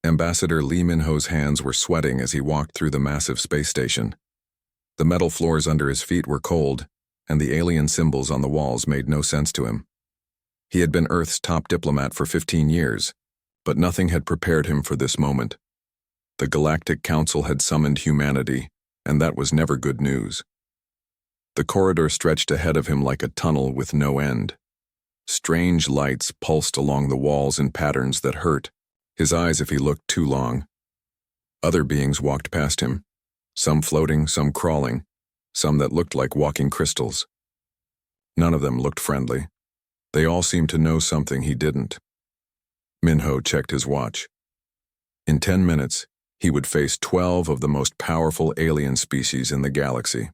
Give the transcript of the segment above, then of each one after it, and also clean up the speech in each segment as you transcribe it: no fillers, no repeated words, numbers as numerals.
Ambassador Lee Min-ho's hands were sweating as he walked through the massive space station. The metal floors under his feet were cold, and the alien symbols on the walls made no sense to him. He had been Earth's top diplomat for 15 years, but nothing had prepared him for this moment. The Galactic Council had summoned humanity, and that was never good news. The corridor stretched ahead of him like a tunnel with no end. Strange lights pulsed along the walls in patterns that hurt his eyes if he looked too long. Other beings walked past him, some floating, some crawling, some that looked like walking crystals. None of them looked friendly. They all seemed to know something he didn't. Min-ho checked his watch. In 10 minutes, he would face 12 of the most powerful alien species in the galaxy.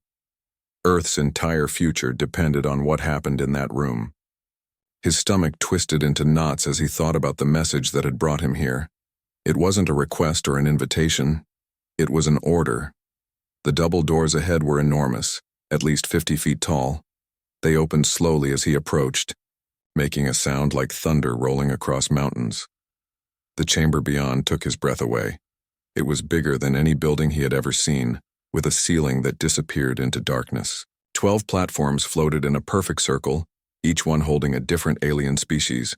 Earth's entire future depended on what happened in that room. His stomach twisted into knots as he thought about the message that had brought him here. It wasn't a request or an invitation. It was an order. The double doors ahead were enormous, at least 50 feet tall. They opened slowly as he approached, making a sound like thunder rolling across mountains. The chamber beyond took his breath away. It was bigger than any building he had ever seen, with a ceiling that disappeared into darkness. 12 platforms floated in a perfect circle, each one holding a different alien species.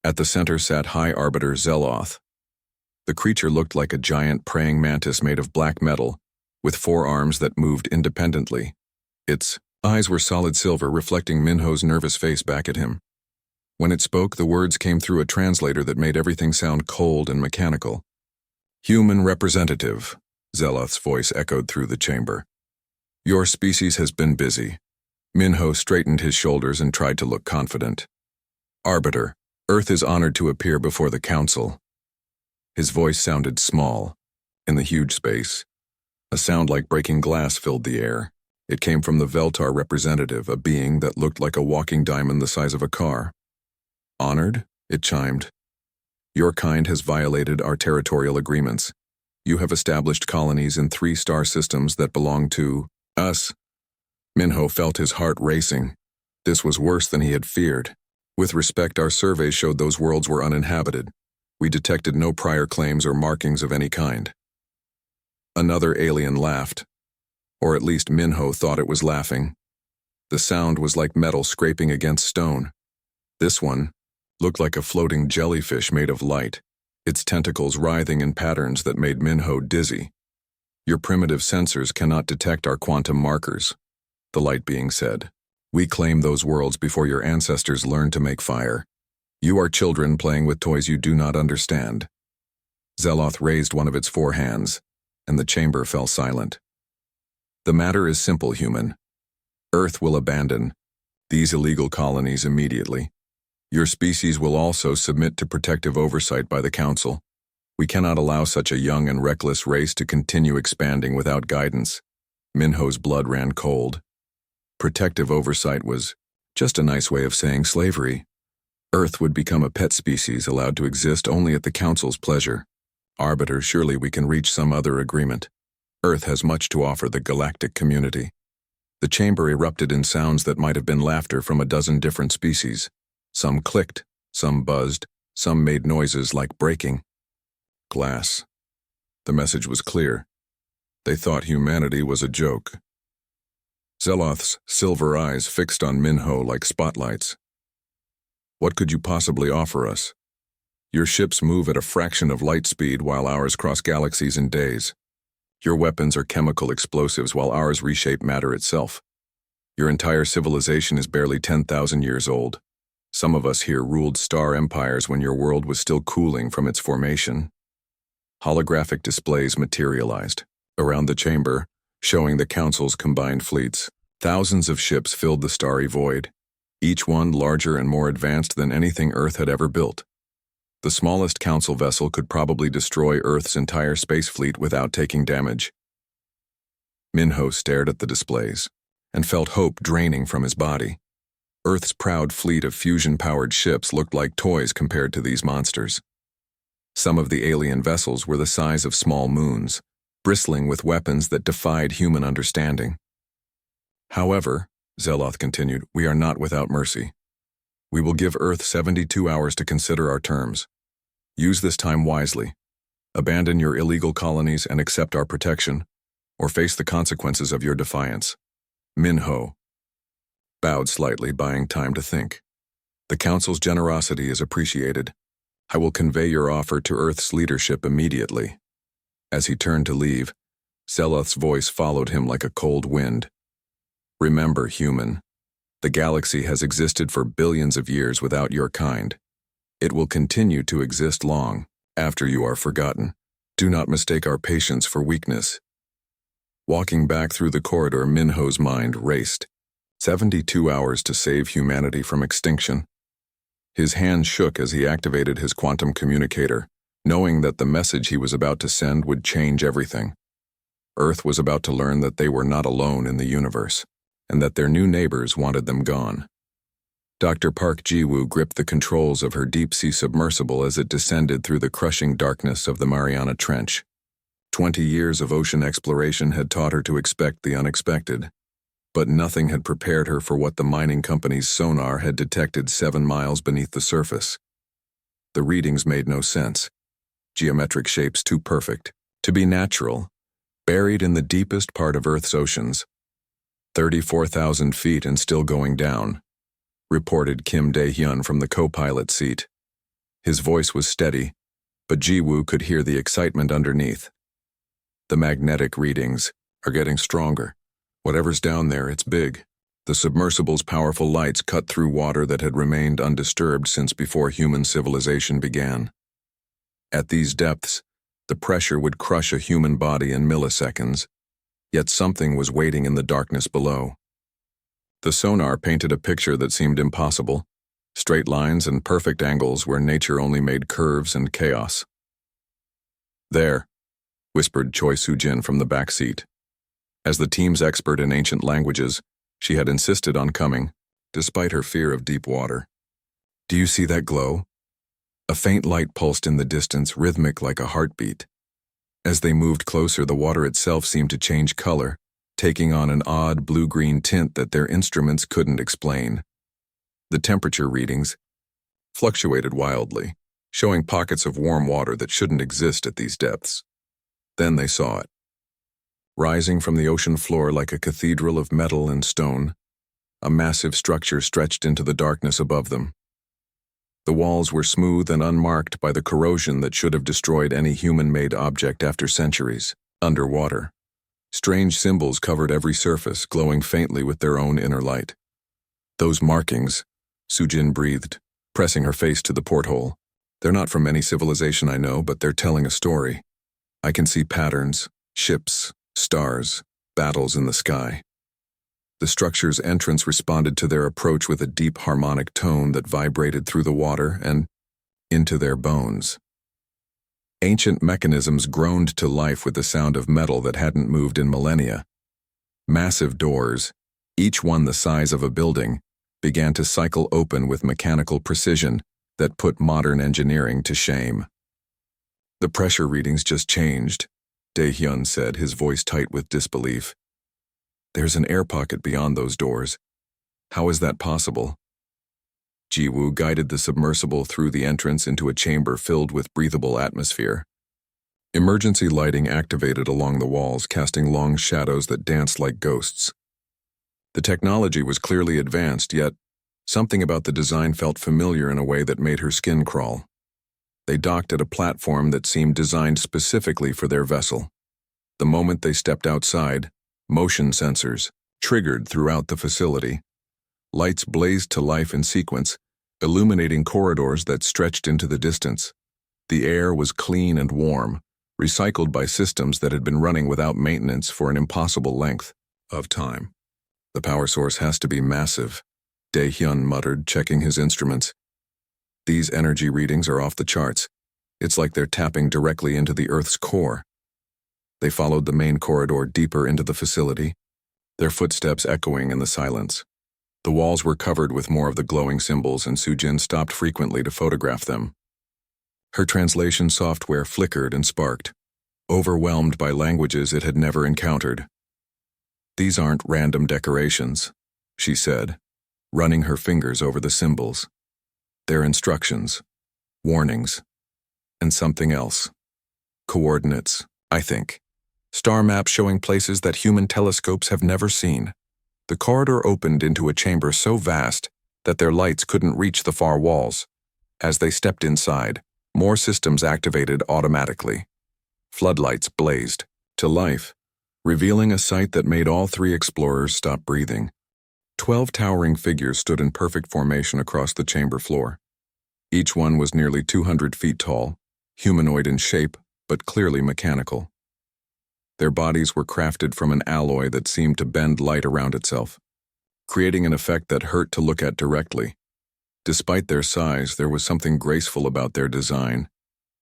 At the center sat High Arbiter Zeloth. The creature looked like a giant praying mantis made of black metal, with 4 arms that moved independently. Its eyes were solid silver, reflecting Min-ho's nervous face back at him. When it spoke, the words came through a translator that made everything sound cold and mechanical. "Human representative," Zeloth's voice echoed through the chamber. "Your species has been busy." Min-ho straightened his shoulders and tried to look confident. "Arbiter, Earth is honored to appear before the Council." His voice sounded small. In the huge space, a sound like breaking glass filled the air. It came from the Veltar representative, a being that looked like a walking diamond the size of a car. "Honored?" it chimed. "Your kind has violated our territorial agreements. You have established colonies in 3 star systems that belong to us." Min-ho felt his heart racing. This was worse than he had feared. "With respect, our surveys showed those worlds were uninhabited. We detected no prior claims or markings of any kind." Another alien laughed. Or at least Min-ho thought it was laughing. The sound was like metal scraping against stone. This one looked like a floating jellyfish made of light, its tentacles writhing in patterns that made Min-ho dizzy. "Your primitive sensors cannot detect our quantum markers," the light being said. "We claim those worlds before your ancestors learned to make fire. You are children playing with toys you do not understand." Zeloth raised one of its 4 hands, and the chamber fell silent. "The matter is simple, human. Earth will abandon these illegal colonies immediately. Your species will also submit to protective oversight by the Council. We cannot allow such a young and reckless race to continue expanding without guidance." Min-ho's blood ran cold. Protective oversight was just a nice way of saying slavery. Earth would become a pet species allowed to exist only at the Council's pleasure. "Arbiter, surely we can reach some other agreement. Earth has much to offer the galactic community." The chamber erupted in sounds that might have been laughter from a dozen different species. Some clicked, some buzzed, some made noises like breaking glass. The message was clear. They thought humanity was a joke. Zeloth's silver eyes fixed on Min-ho like spotlights. "What could you possibly offer us? Your ships move at a fraction of light speed while ours cross galaxies in days. Your weapons are chemical explosives while ours reshape matter itself. Your entire civilization is barely 10,000 years old. Some of us here ruled star empires when your world was still cooling from its formation." Holographic displays materialized around the chamber, showing the Council's combined fleets. Thousands of ships filled the starry void, each one larger and more advanced than anything Earth had ever built. The smallest Council vessel could probably destroy Earth's entire space fleet without taking damage. Min-ho stared at the displays and felt hope draining from his body. Earth's proud fleet of fusion-powered ships looked like toys compared to these monsters. Some of the alien vessels were the size of small moons, bristling with weapons that defied human understanding. "However," Zeloth continued, "we are not without mercy. We will give Earth 72 hours to consider our terms. Use this time wisely. Abandon your illegal colonies and accept our protection, or face the consequences of your defiance. Minho bowed slightly, buying time to think. The Council's generosity is appreciated. I will convey your offer to Earth's leadership immediately. As he turned to leave, Zeloth's voice followed him like a cold wind. Remember, human, the galaxy has existed for billions of years without your kind. It will continue to exist long after you are forgotten. Do not mistake our patience for weakness. Walking back through the corridor, Minho's mind raced. 72 hours to save humanity from extinction. His hand shook as he activated his quantum communicator, knowing that the message he was about to send would change everything. Earth was about to learn that they were not alone in the universe, and that their new neighbors wanted them gone. Dr. Park Ji-woo gripped the controls of her deep-sea submersible as it descended through the crushing darkness of the Mariana Trench. 20 years of ocean exploration had taught her to expect the unexpected, but nothing had prepared her for what the mining company's sonar had detected 7 miles beneath the surface. The readings made no sense. Geometric shapes too perfect to be natural, buried in the deepest part of Earth's oceans. 34,000 feet and still going down, reported Kim Dae-hyun from the co-pilot seat. His voice was steady, but Ji-woo could hear the excitement underneath. The magnetic readings are getting stronger. Whatever's down there, it's big. The submersible's powerful lights cut through water that had remained undisturbed since before human civilization began. At these depths, the pressure would crush a human body in milliseconds, yet something was waiting in the darkness below. The sonar painted a picture that seemed impossible, straight lines and perfect angles where nature only made curves and chaos. "There," whispered Choi Soo-jin from the back seat. As the team's expert in ancient languages, she had insisted on coming, despite her fear of deep water. "Do you see that glow?" A faint light pulsed in the distance, rhythmic like a heartbeat. As they moved closer, the water itself seemed to change color, taking on an odd blue-green tint that their instruments couldn't explain. The temperature readings fluctuated wildly, showing pockets of warm water that shouldn't exist at these depths. Then they saw it. Rising from the ocean floor like a cathedral of metal and stone, a massive structure stretched into the darkness above them. The walls were smooth and unmarked by the corrosion that should have destroyed any human-made object after centuries. Underwater, strange symbols covered every surface, glowing faintly with their own inner light. "Those markings," Soo-jin breathed, pressing her face to the porthole. "They're not from any civilization I know, but they're telling a story. I can see patterns, ships, stars, battles in the sky." The structure's entrance responded to their approach with a deep harmonic tone that vibrated through the water and into their bones. Ancient mechanisms groaned to life with the sound of metal that hadn't moved in millennia. Massive doors, each one the size of a building, began to cycle open with mechanical precision that put modern engineering to shame. "The pressure readings just changed," Dae-hyun said, his voice tight with disbelief. "There's an air pocket beyond those doors. How is that possible?" Ji-woo guided the submersible through the entrance into a chamber filled with breathable atmosphere. Emergency lighting activated along the walls, casting long shadows that danced like ghosts. The technology was clearly advanced, yet something about the design felt familiar in a way that made her skin crawl. They docked at a platform that seemed designed specifically for their vessel. The moment they stepped outside, motion sensors triggered throughout the facility. Lights blazed to life in sequence, illuminating corridors that stretched into the distance. The air was clean and warm, recycled by systems that had been running without maintenance for an impossible length of time. "The power source has to be massive," Dae-hyun muttered, checking his instruments. "These energy readings are off the charts. It's like they're tapping directly into the Earth's core." They followed the main corridor deeper into the facility, their footsteps echoing in the silence. The walls were covered with more of the glowing symbols, and Soo-jin stopped frequently to photograph them. Her translation software flickered and sparked, overwhelmed by languages it had never encountered. "These aren't random decorations," she said, running her fingers over the symbols. "They're instructions, warnings, and something else. coordinates, I think. Star maps showing places that human telescopes have never seen. The corridor opened into a chamber so vast that their lights couldn't reach the far walls. As they stepped inside, more systems activated automatically. Floodlights blazed to life, revealing a sight that made all three explorers stop breathing. 12 towering figures stood in perfect formation across the chamber floor. Each one was nearly 200 feet tall, humanoid in shape, but clearly mechanical. Their bodies were crafted from an alloy that seemed to bend light around itself, creating an effect that hurt to look at directly. Despite their size, there was something graceful about their design,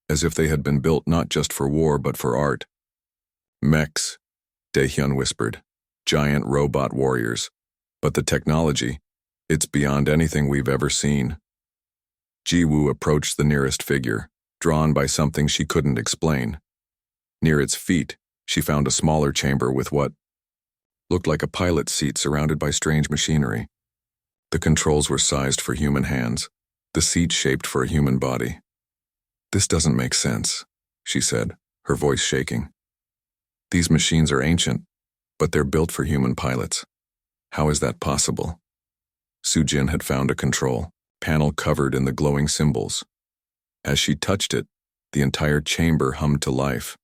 as if they had been built not just for war but for art. Mechs, Daehyun whispered, giant robot warriors. But the technology, it's beyond anything we've ever seen. Ji-woo approached the nearest figure, drawn by something she couldn't explain. Near its feet, she found a smaller chamber with what looked like a pilot's seat surrounded by strange machinery. The controls were sized for human hands, the seat shaped for a human body. "This doesn't make sense," she said, her voice shaking. "These machines are ancient, but they're built for human pilots. How is that possible?" Soo-jin had found a control panel covered in the glowing symbols. As she touched it, the entire chamber hummed to life.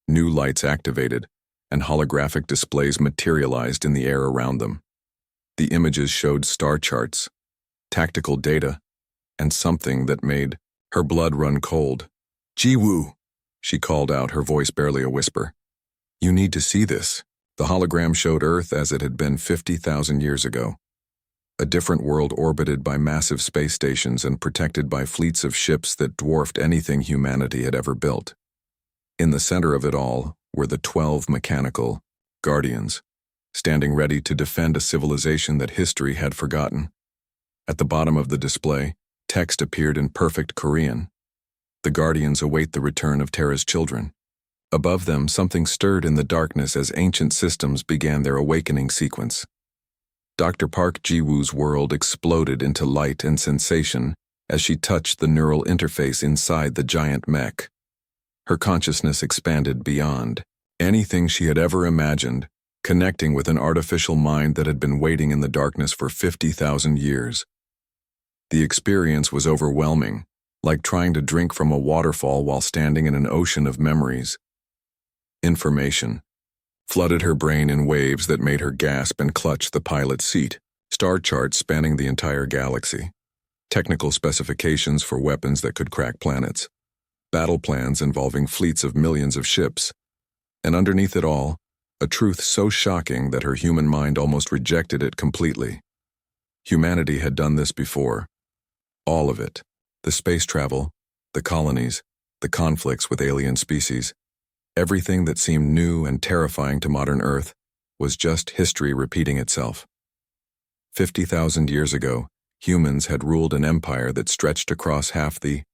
New lights activated, and holographic displays materialized in the air around them. The images showed star charts, tactical data, and something that made her blood run cold. "Ji-woo," she called out, her voice barely a whisper. "You need to see this." The hologram showed Earth as it had been 50,000 years ago. A different world orbited by massive space stations and protected by fleets of ships that dwarfed anything humanity had ever built. In the center of it all were the 12 mechanical guardians, standing ready to defend a civilization that history had forgotten. At the bottom of the display, text appeared in perfect Korean. "The guardians await the return of Terra's children." Above them, something stirred in the darkness as ancient systems began their awakening sequence. Dr. Park Ji-woo's world exploded into light and sensation as she touched the neural interface inside the giant mech. Her consciousness expanded beyond anything she had ever imagined, connecting with an artificial mind that had been waiting in the darkness for 50,000 years. The experience was overwhelming, like trying to drink from a waterfall while standing in an ocean of memories. Information flooded her brain in waves that made her gasp and clutch the pilot's seat. Star charts spanning the entire galaxy. Technical specifications for weapons that could crack planets. Battle plans involving fleets of millions of ships. And underneath it all, a truth so shocking that her human mind almost rejected it completely. Humanity had done this before. All of it. The space travel, the colonies, the conflicts with alien species. Everything that seemed new and terrifying to modern Earth was just history repeating itself. 50,000 years ago, humans had ruled an empire that stretched across half the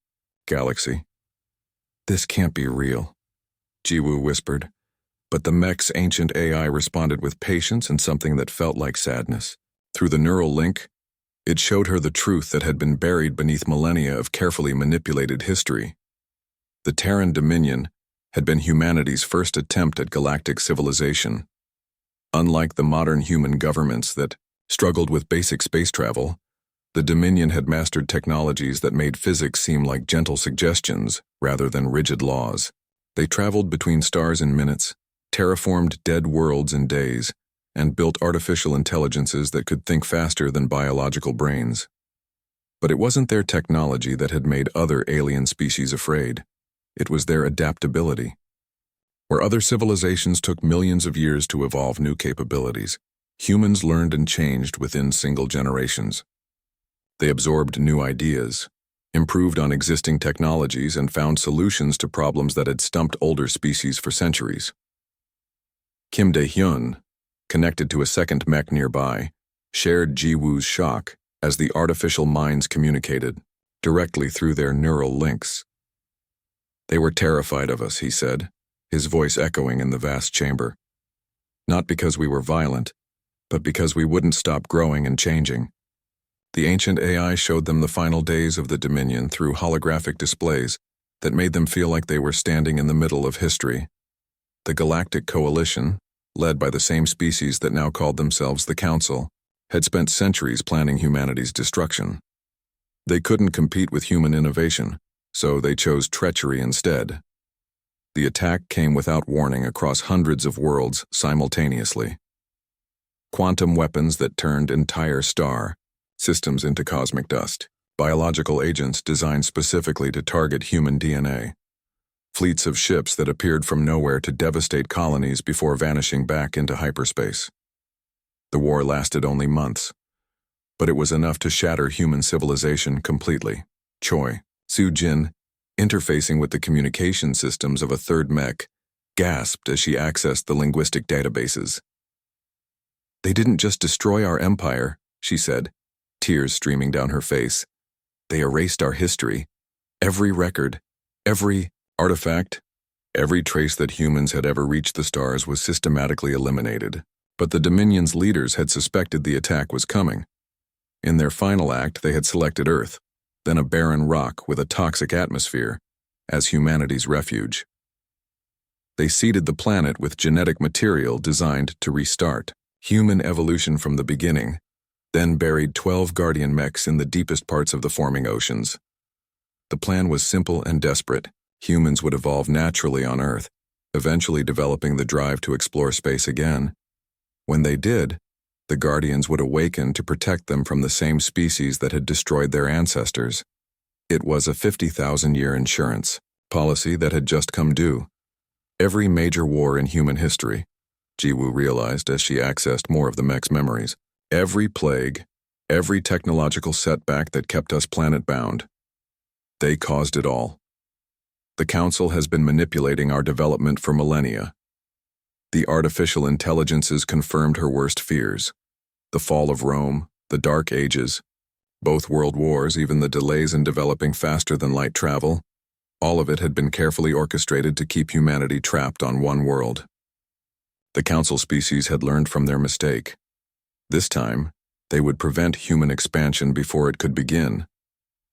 galaxy. "This can't be real," Ji-woo whispered, but the mech's ancient AI responded with patience and something that felt like sadness. Through the neural link, it showed her the truth that had been buried beneath millennia of carefully manipulated history. The Terran Dominion had been humanity's first attempt at galactic civilization. Unlike the modern human governments that struggled with basic space travel, the Dominion had mastered technologies that made physics seem like gentle suggestions rather than rigid laws. They traveled between stars in minutes, terraformed dead worlds in days, and built artificial intelligences that could think faster than biological brains. But it wasn't their technology that had made other alien species afraid. It was their adaptability. Where other civilizations took millions of years to evolve new capabilities, humans learned and changed within single generations. They absorbed new ideas, improved on existing technologies, and found solutions to problems that had stumped older species for centuries. Kim Dae-hyun, connected to a second mech nearby, shared Ji-woo's shock as the artificial minds communicated, directly through their neural links. "They were terrified of us," he said, his voice echoing in the vast chamber. "Not because we were violent, but because we wouldn't stop growing and changing." The ancient AI showed them the final days of the Dominion through holographic displays that made them feel like they were standing in the middle of history. The Galactic Coalition, led by the same species that now called themselves the Council, had spent centuries planning humanity's destruction. They couldn't compete with human innovation, so they chose treachery instead. The attack came without warning across hundreds of worlds simultaneously. Quantum weapons that turned entire star systems into cosmic dust. Biological agents designed specifically to target human DNA. Fleets of ships that appeared from nowhere to devastate colonies before vanishing back into hyperspace. The war lasted only months, but it was enough to shatter human civilization completely. Choi Soo-jin, interfacing with the communication systems of a third mech, gasped as she accessed the linguistic databases. "They didn't just destroy our empire," she said, tears streaming down her face. "They erased our history. Every record, every artifact, every trace that humans had ever reached the stars was systematically eliminated." But the Dominion's leaders had suspected the attack was coming. In their final act, they had selected Earth, then a barren rock with a toxic atmosphere, as humanity's refuge. They seeded the planet with genetic material designed to restart human evolution from the beginning, then buried 12 guardian mechs in the deepest parts of the forming oceans. The plan was simple and desperate. Humans would evolve naturally on Earth, eventually developing the drive to explore space again. When they did, the Guardians would awaken to protect them from the same species that had destroyed their ancestors. It was a 50,000-year insurance policy that had just come due. Every major war in human history, Jiwoo realized as she accessed more of the mech's memories. Every plague, every technological setback that kept us planet-bound. They caused it all. The Council has been manipulating our development for millennia. The artificial intelligences confirmed her worst fears. The fall of Rome, the Dark Ages, both world wars, even the delays in developing faster than light travel, all of it had been carefully orchestrated to keep humanity trapped on one world. The Council species had learned from their mistake. This time, they would prevent human expansion before it could begin.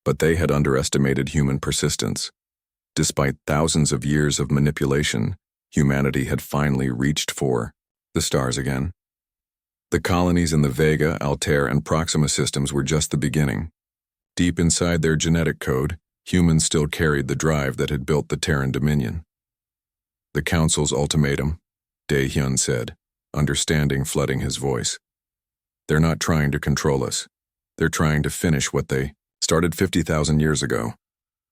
But they had underestimated human persistence. Despite thousands of years of manipulation, humanity had finally reached for the stars again. The colonies in the Vega, Altair, and Proxima systems were just the beginning. Deep inside their genetic code, humans still carried the drive that had built the Terran Dominion. "The Council's ultimatum," Dae-hyun said, understanding flooding his voice. "They're not trying to control us. They're trying to finish what they started 50,000 years ago."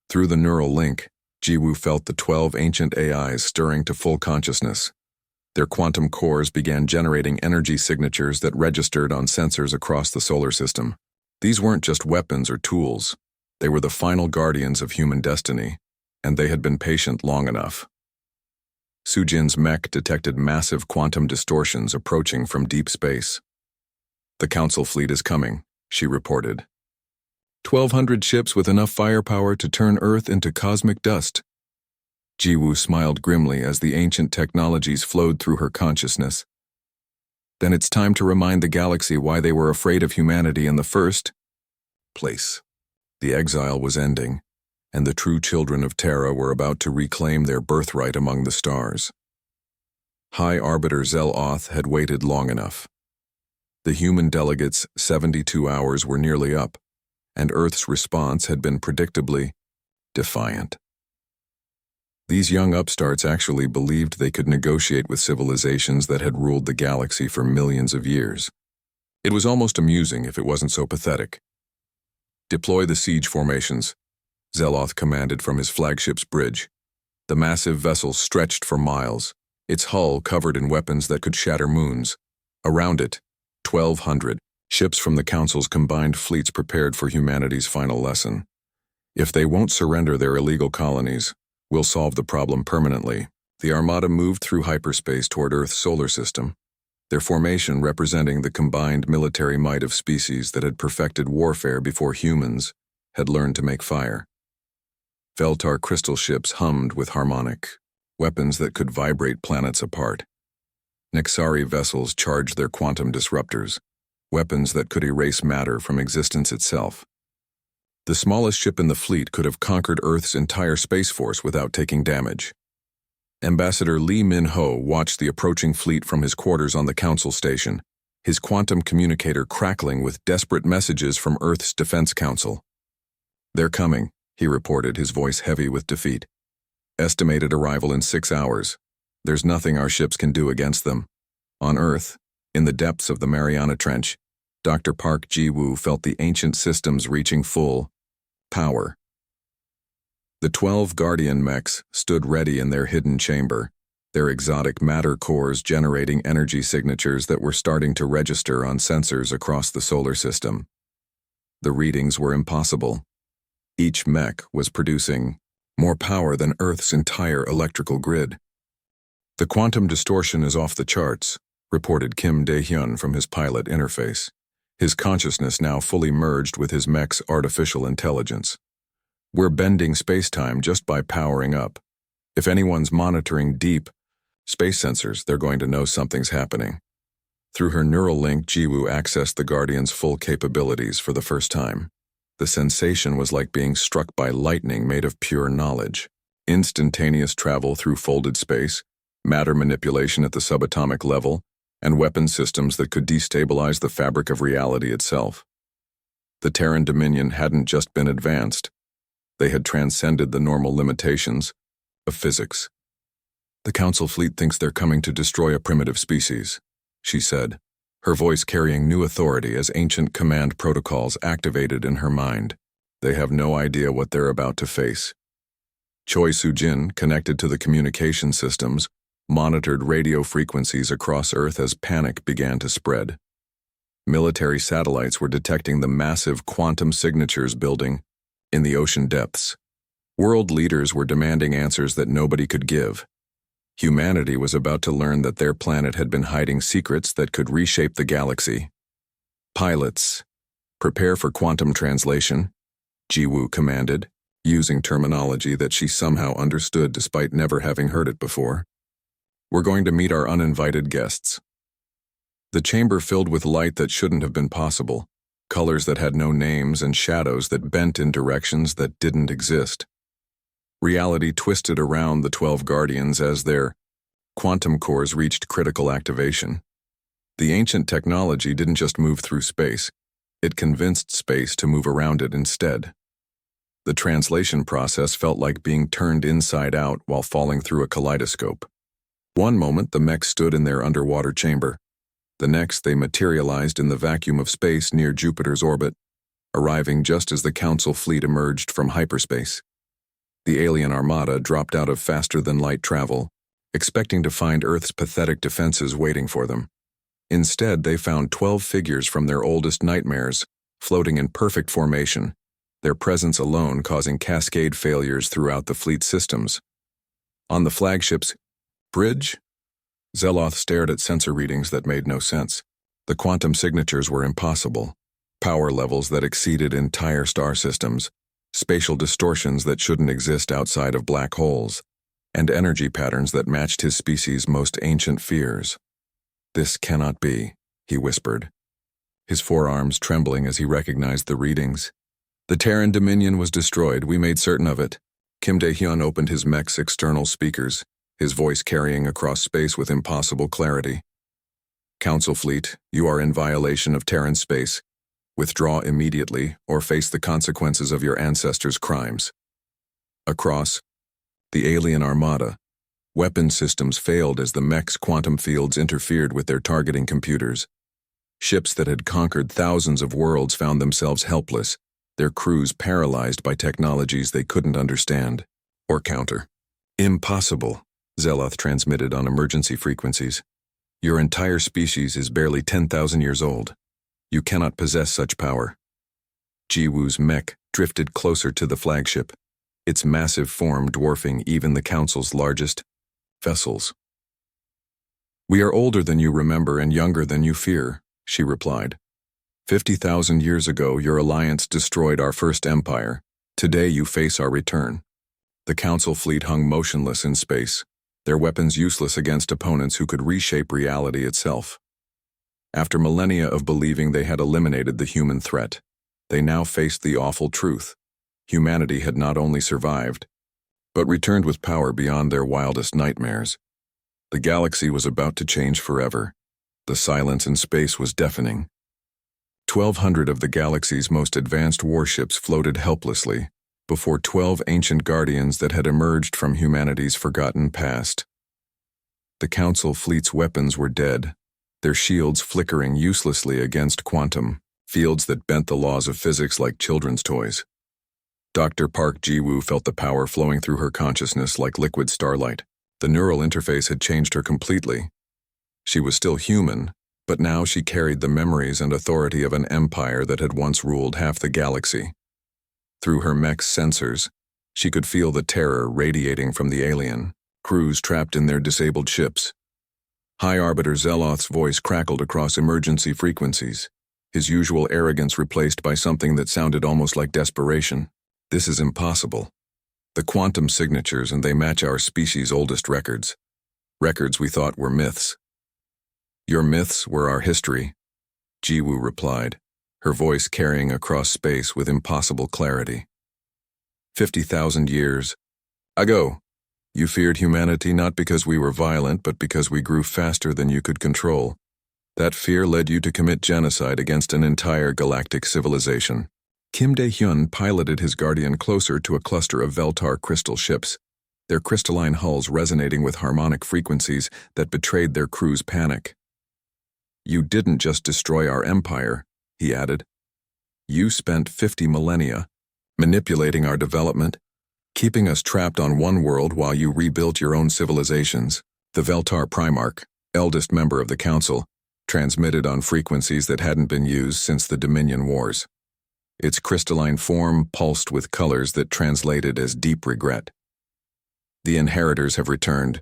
Through the neural link, Jiwoo felt the 12 ancient AIs stirring to full consciousness. Their quantum cores began generating energy signatures that registered on sensors across the solar system. These weren't just weapons or tools. They were the final guardians of human destiny, and they had been patient long enough. Soo-jin's mech detected massive quantum distortions approaching from deep space. "The Council fleet is coming," she reported. 1,200 ships with enough firepower to turn Earth into cosmic dust. Jiwoo smiled grimly as the ancient technologies flowed through her consciousness. "Then it's time to remind the galaxy why they were afraid of humanity in the first place." The exile was ending, and the true children of Terra were about to reclaim their birthright among the stars. High Arbiter Zel-Oth had waited long enough. The human delegates' 72 hours were nearly up, and Earth's response had been predictably defiant. These young upstarts actually believed they could negotiate with civilizations that had ruled the galaxy for millions of years. It was almost amusing if it wasn't so pathetic. "Deploy the siege formations," Zel-Oth commanded from his flagship's bridge. The massive vessel stretched for miles, its hull covered in weapons that could shatter moons. Around it, 1,200 ships from the Council's combined fleets prepared for humanity's final lesson. "If they won't surrender their illegal colonies, we'll solve the problem permanently." The armada moved through hyperspace toward Earth's solar system, their formation representing the combined military might of species that had perfected warfare before humans had learned to make fire. Veltar crystal ships hummed with harmonic, weapons that could vibrate planets apart. Nexari vessels charged their quantum disruptors, weapons that could erase matter from existence itself. The smallest ship in the fleet could have conquered Earth's entire space force without taking damage. Ambassador Lee Min-ho watched the approaching fleet from his quarters on the Council station, his quantum communicator crackling with desperate messages from Earth's Defense Council. "They're coming," he reported, his voice heavy with defeat. "Estimated arrival in 6 hours. There's nothing our ships can do against them." On Earth, in the depths of the Mariana Trench, Dr. Park Ji-woo felt the ancient systems reaching full power. The 12 Guardian Mechs stood ready in their hidden chamber, their exotic matter cores generating energy signatures that were starting to register on sensors across the solar system. The readings were impossible. Each mech was producing more power than Earth's entire electrical grid. "The quantum distortion is off the charts," reported Kim Dae-hyun from his pilot interface, his consciousness now fully merged with his mech's artificial intelligence. "We're bending space-time just by powering up. If anyone's monitoring deep space sensors, they're going to know something's happening." Through her neural link, Ji-woo accessed the Guardian's full capabilities for the first time. The sensation was like being struck by lightning made of pure knowledge. Instantaneous travel through folded space, matter manipulation at the subatomic level, and weapon systems that could destabilize the fabric of reality itself. The Terran Dominion hadn't just been advanced. They had transcended the normal limitations of physics. "The Council fleet thinks they're coming to destroy a primitive species," she said, her voice carrying new authority as ancient command protocols activated in her mind. "They have no idea what they're about to face." Choi Soo-jin, connected to the communication systems, monitored radio frequencies across Earth as panic began to spread. Military satellites were detecting the massive quantum signatures building in the ocean depths. World leaders were demanding answers that nobody could give. Humanity was about to learn that their planet had been hiding secrets that could reshape the galaxy. "Pilots, prepare for quantum translation," Ji-woo commanded, using terminology that she somehow understood despite never having heard it before. "We're going to meet our uninvited guests." The chamber filled with light that shouldn't have been possible, colors that had no names and shadows that bent in directions that didn't exist. Reality twisted around the 12 Guardians as their quantum cores reached critical activation. The ancient technology didn't just move through space, it convinced space to move around it instead. The translation process felt like being turned inside out while falling through a kaleidoscope. One moment the mechs stood in their underwater chamber. The next they materialized in the vacuum of space near Jupiter's orbit, arriving just as the Council fleet emerged from hyperspace. The alien armada dropped out of faster-than-light travel, expecting to find Earth's pathetic defenses waiting for them. Instead, they found 12 figures from their oldest nightmares, floating in perfect formation, their presence alone causing cascade failures throughout the fleet's systems. On the flagship's bridge, Zeloth stared at sensor readings that made no sense. The quantum signatures were impossible. Power levels that exceeded entire star systems, spatial distortions that shouldn't exist outside of black holes, and energy patterns that matched his species' most ancient fears. "This cannot be," he whispered, his forearms trembling as he recognized the readings. "The Terran Dominion was destroyed, we made certain of it." Kim Dae-hyun opened his mech's external speakers, his voice carrying across space with impossible clarity. "Council fleet, you are in violation of Terran space. Withdraw immediately or face the consequences of your ancestors' crimes." Across the alien armada, weapon systems failed as the mech's quantum fields interfered with their targeting computers. Ships that had conquered thousands of worlds found themselves helpless, their crews paralyzed by technologies they couldn't understand or counter. "Impossible," Zeloth transmitted on emergency frequencies. "Your entire species is barely 10,000 years old. You cannot possess such power." Ji-woo's mech drifted closer to the flagship, its massive form dwarfing even the Council's largest vessels. "We are older than you remember and younger than you fear," she replied. 50,000 years ago, your alliance destroyed our first empire. Today you face our return." The Council fleet hung motionless in space, their weapons useless against opponents who could reshape reality itself. After millennia of believing they had eliminated the human threat, They now faced the awful truth. Humanity had not only survived, but returned with power beyond their wildest nightmares. The galaxy was about to change forever. The silence in space was deafening. 1,200 of the galaxy's most advanced warships floated helplessly before 12 ancient guardians that had emerged from humanity's forgotten past. The Council fleet's weapons were dead, their shields flickering uselessly against quantum fields that bent the laws of physics like children's toys. Dr. Park Ji-woo felt the power flowing through her consciousness like liquid starlight. The neural interface had changed her completely. She was still human, but now she carried the memories and authority of an empire that had once ruled half the galaxy. Through her Mechs sensors, she could feel the terror radiating from the alien crews trapped in their disabled ships. High Arbiter Zeloth's voice crackled across emergency frequencies, his usual arrogance replaced by something that sounded almost like desperation. This is impossible. The quantum signatures, and they match our species' oldest records. Records we thought were myths. Your myths were our history, Ji-woo replied, her voice carrying across space with impossible clarity. 50,000 years ago, you feared humanity not because we were violent, but because we grew faster than you could control. That fear led you to commit genocide against an entire galactic civilization. Kim Dae-hyun piloted his guardian closer to a cluster of Veltar crystal ships, their crystalline hulls resonating with harmonic frequencies that betrayed their crew's panic. You didn't just destroy our empire, he added. You spent 50 millennia manipulating our development, keeping us trapped on one world while you rebuilt your own civilizations. The Veltar Primarch, eldest member of the Council, transmitted on frequencies that hadn't been used since the Dominion Wars. Its crystalline form pulsed with colors that translated as deep regret. The inheritors have returned,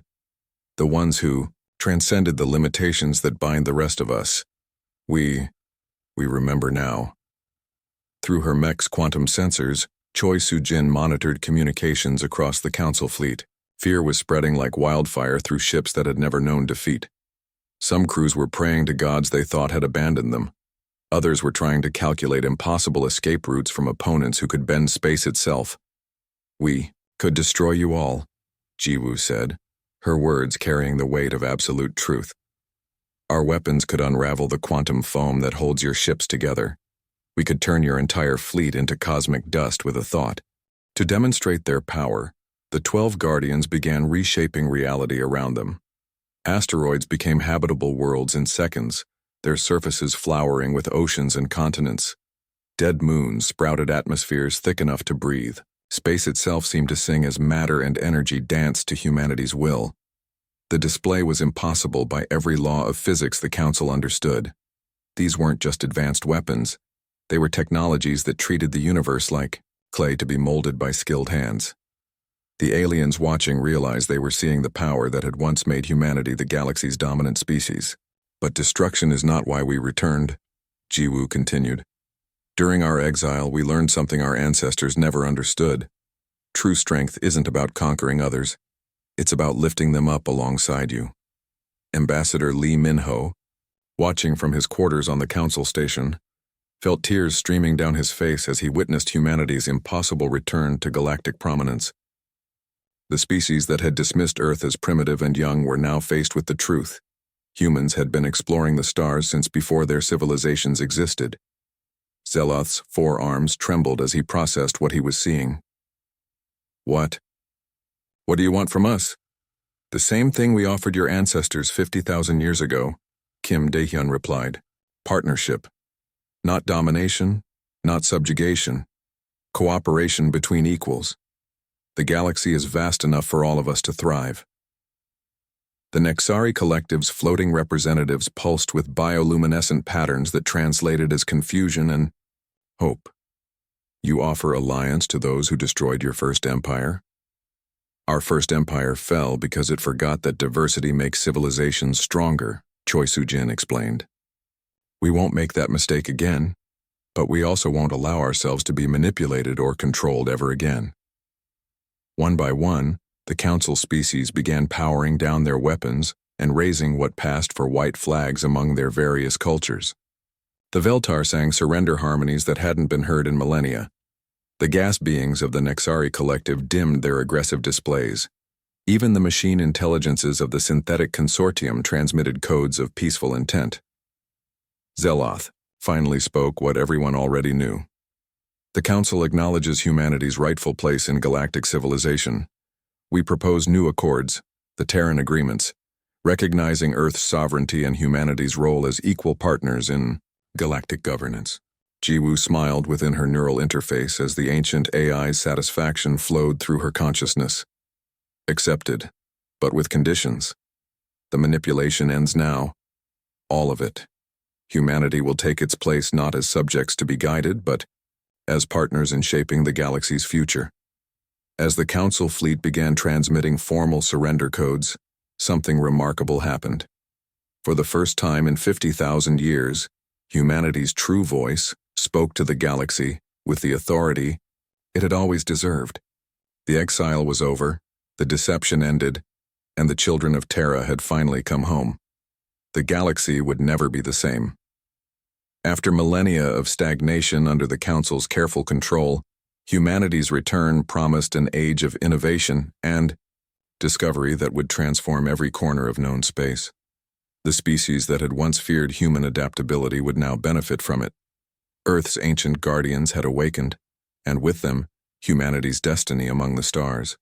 the ones who transcended the limitations that bind the rest of us. We remember now. Through her Mech's quantum sensors, Choi Soo-jin monitored communications across the Council fleet. Fear was spreading like wildfire through ships that had never known defeat. Some crews were praying to gods they thought had abandoned them. Others were trying to calculate impossible escape routes from opponents who could bend space itself. We could destroy you all, Ji-woo said, her words carrying the weight of absolute truth. Our weapons could unravel the quantum foam that holds your ships together. We could turn your entire fleet into cosmic dust with a thought. To demonstrate their power, the 12 Guardians began reshaping reality around them. Asteroids became habitable worlds in seconds, their surfaces flowering with oceans and continents. Dead moons sprouted atmospheres thick enough to breathe. Space itself seemed to sing as matter and energy danced to humanity's will. The display was impossible by every law of physics the Council understood. These weren't just advanced weapons. They were technologies that treated the universe like clay to be molded by skilled hands. The aliens watching realized they were seeing the power that had once made humanity the galaxy's dominant species. But destruction is not why we returned, Ji-woo continued. During our exile, we learned something our ancestors never understood. True strength isn't about conquering others. It's about lifting them up alongside you. Ambassador Lee Min-ho, watching from his quarters on the Council station, felt tears streaming down his face as he witnessed humanity's impossible return to galactic prominence. The species that had dismissed Earth as primitive and young were now faced with the truth. Humans had been exploring the stars since before their civilizations existed. Zeloth's forearms trembled as he processed what he was seeing. What? What do you want from us? The same thing we offered your ancestors 50,000 years ago, Kim Dae-hyun replied. Partnership. Not domination, not subjugation. Cooperation between equals. The galaxy is vast enough for all of us to thrive. The Nexari Collective's floating representatives pulsed with bioluminescent patterns that translated as confusion and hope. You offer alliance to those who destroyed your first empire? Our first empire fell because it forgot that diversity makes civilizations stronger, Choi Soo-jin explained. We won't make that mistake again, but we also won't allow ourselves to be manipulated or controlled ever again. One by one, the Council species began powering down their weapons and raising what passed for white flags among their various cultures. The Veltar sang surrender harmonies that hadn't been heard in millennia. The gas beings of the Nexari collective dimmed their aggressive displays. Even the machine intelligences of the synthetic consortium transmitted codes of peaceful intent. Zeloth finally spoke what everyone already knew. The Council acknowledges humanity's rightful place in galactic civilization. We propose new accords, the Terran Agreements, recognizing Earth's sovereignty and humanity's role as equal partners in galactic governance. Jiwoo smiled within her neural interface as the ancient AI's satisfaction flowed through her consciousness. Accepted, but with conditions. The manipulation ends now. All of it. Humanity will take its place not as subjects to be guided, but as partners in shaping the galaxy's future. As the Council fleet began transmitting formal surrender codes, something remarkable happened. For the first time in 50,000 years, humanity's true voice spoke to the galaxy with the authority it had always deserved. The exile was over, the deception ended, and the children of Terra had finally come home. The galaxy would never be the same. After millennia of stagnation under the Council's careful control, humanity's return promised an age of innovation and discovery that would transform every corner of known space. The species that had once feared human adaptability would now benefit from it. Earth's ancient guardians had awakened, and with them, humanity's destiny among the stars.